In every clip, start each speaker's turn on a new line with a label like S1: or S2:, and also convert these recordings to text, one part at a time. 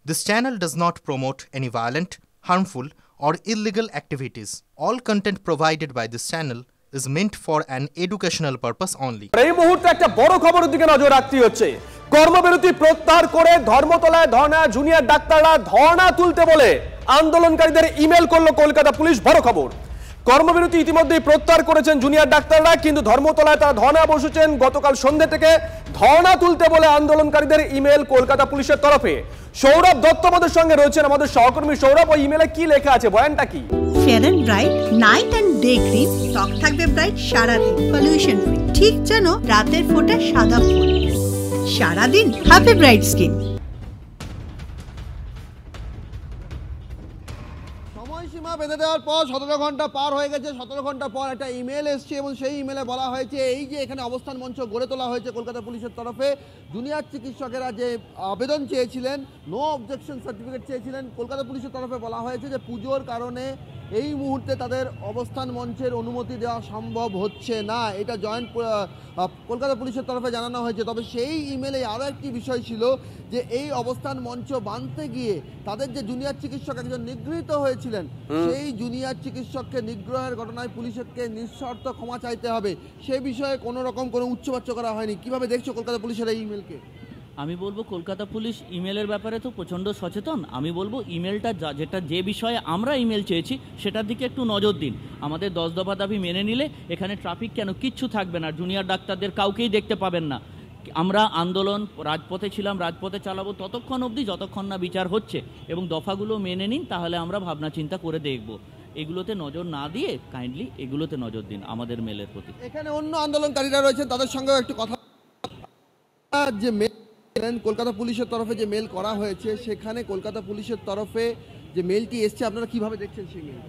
S1: This channel does not promote any violent, harmful, or illegal activities. All content provided by this channel is meant for an educational purpose only.
S2: এই মুহূর্তে একটা বড় খবরের দিকে নজর রাখতে হচ্ছে। কর্মবিরতি প্রত্যাহার করে ধর্মতলায় ধর্ণা জুনিয়র ডাক্তাররা ধর্ণা তুলতে বলে আন্দোলনকারীদের ইমেল করলো কলকাতা পুলিশ। বড় খবর, কর্মবিরতি ইতিমধ্যেই প্রত্যাহার করেছেন জুনিয়র ডাক্তাররা, কিন্তু ধর্মতলায় তারা ধর্ণা বসেছেন। গতকাল সন্ধ্যে থেকে ধর্ণা তুলতে বলে আন্দোলনকারীদের ইমেল কলকাতা পুলিশের তরফে। সৌরভ দত্ত আমাদের সঙ্গে রয়েছেন, আমাদের সহকর্মী। সৌরভ, ওই ইমেলে কি লেখা আছে, বয়ানটা কি?
S3: Fair and bright night and day cream, ত্বক থাকবে ব্রাইট সারাদিন, পলিউশন ফ্রি, ঠিক যেন রাতের ফোঁটা সাদা ফুল। সারাদিন হ্যাপি ব্রাইট স্কিন।
S4: সময়সীমা বেঁধে দেওয়ার পর 17 ঘন্টা পার হয়ে গেছে। 17 ঘন্টা পর একটা ইমেল এসছে এবং সেই ইমেলে বলা হয়েছে এই যে এখানে অবস্থান মঞ্চ গড়ে তোলা হয়েছে কলকাতা পুলিশের তরফে। জুনিয়র চিকিৎসকেরা যে আবেদন চেয়েছিলেন, নো অবজেকশন সার্টিফিকেট চেয়েছিলেন, কলকাতা পুলিশের তরফে বলা হয়েছে যে পুজোর কারণে এই মুহূর্তে তাদের অবস্থান মঞ্চের অনুমতি দেওয়া সম্ভব হচ্ছে না। এটা জয়েন্ট কলকাতা পুলিশের তরফে জানানো হয়েছে। তবে সেই ইমেলে আরও একটি বিষয় ছিল যে এই অবস্থান মঞ্চ বাঁধতে গিয়ে তাদের যে জুনিয়র চিকিৎসক একজন নিগৃহীত হয়েছিলেন, সেই জুনিয়র চিকিৎসককে নিগ্রহের ঘটনায় পুলিশকে নিঃশর্ত ক্ষমা চাইতে হবে, সে বিষয়ে কোনো রকম কোনো উচ্চবাচ্য করা হয়নি। কিভাবে দেখছো কলকাতা পুলিশের এই ইমেলকে?
S5: আমি বলবো কলকাতা পুলিশ ইমেলের ব্যাপারে তো প্রচণ্ড সচেতন। আমি বলবো ইমেলটা যে বিষয়ে আমরা ইমেল চেয়েছি সেটার দিকে একটু নজর দিন। আমাদের 10 দফা দাবি মেনে নিলে এখানে ট্রাফিক কেন কিচ্ছু থাকবে না, জুনিয়র ডাক্তারদের কাউকেই দেখতে পাবেন না। আমরা আন্দোলন রাজপথে ছিলাম, রাজপথে চালাবো ততক্ষণ অবধি যতক্ষণ না বিচার হচ্ছে, এবং দফাগুলো মেনে নিন, তাহলে আমরা ভাবনা চিন্তা করে দেখব। এগুলোতে নজর না দিয়ে কাইন্ডলি এগুলোতে নজর দিন আমাদের মেলের প্রতি।
S4: এখানে অন্য আন্দোলনকারীরা রয়েছেন, তাদের সঙ্গেও একটু কথা। যে কলকাতা পুলিশের তরফে যে মেল করা হয়েছে, সেখানে কলকাতা পুলিশের তরফে যে মেলটি এসছে আপনারা কিভাবে দেখছেন সেই মেল?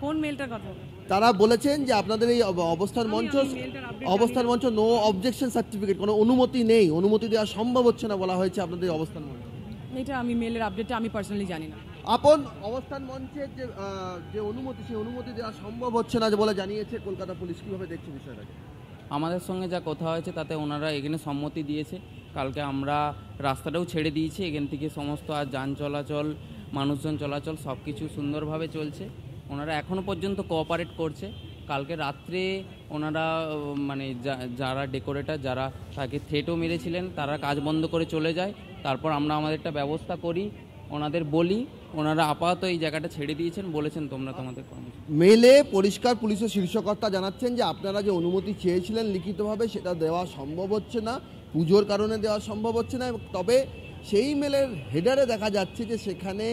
S6: কোন মেলটার কথা?
S4: তারা বলেছেন যে আপনাদের এই অবস্থান মঞ্চ নো অবজেকশন সার্টিফিকেট, কোনো অনুমতি নেই, অনুমতি দেওয়া সম্ভব হচ্ছে না বলা হয়েছে আপনাদের অবস্থান মঞ্চ।
S6: এটা আমি মেলের আপডেটটা আমি পার্সোনালি জানি না।
S4: আপন অবস্থান মঞ্চের যে অনুমতি, সেই অনুমতি দেওয়া সম্ভব হচ্ছে না বলে জানিয়েছে কলকাতা পুলিশ। কিভাবে দেখছে বিষয়টাকে?
S7: আমাদের সঙ্গে যা কথা হয়েছে তাতে ওনারা এখানে সম্মতি দিয়েছে। কালকে আমরা রাস্তাটাও ছেড়ে দিয়েছি, এখান থেকে সমস্ত আর যান চলাচল, মানুষজন চলাচল সব কিছু সুন্দরভাবে চলছে। ওনারা এখনও পর্যন্ত কোঅপারেট করছে। কালকে রাত্রে ওনারা মানে যারা ডেকোরেটর, যারা তাকে থ্রেটও মেরেছিলেন, তারা কাজ বন্ধ করে চলে যায়। তারপর আমরা আমাদেরটা ব্যবস্থা করি, ওনাদের বলি, ওনারা আপাতত এই জায়গাটা ছেড়ে দিয়েছেন, বলেছেন তোমরা তোমাদের
S4: মেলে পরিষ্কার পুলিশের শীর্ষকর্তা জানাচ্ছেন যে আপনারা যে অনুমতি চেয়েছিলেন লিখিতভাবে, সেটা দেওয়া সম্ভব হচ্ছে না, পুজোর কারণে দেওয়া সম্ভব হচ্ছে না। তবে সেই মেলের হেডারে দেখা যাচ্ছে যে সেখানে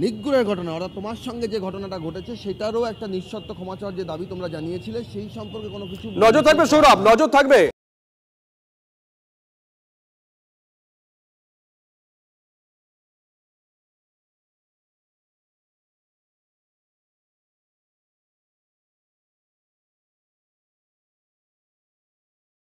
S4: নিগ্রহের ঘটনা, অর্থাৎ তোমার সঙ্গে যে ঘটনাটা ঘটেছে সেটারও একটা নিঃশর্ত ক্ষমা চাওয়ার যে দাবি তোমরা জানিয়েছিলে, সেই সম্পর্কে কোনো কিছু
S2: নজর থাকবে সৌরভ, নজর থাকবে।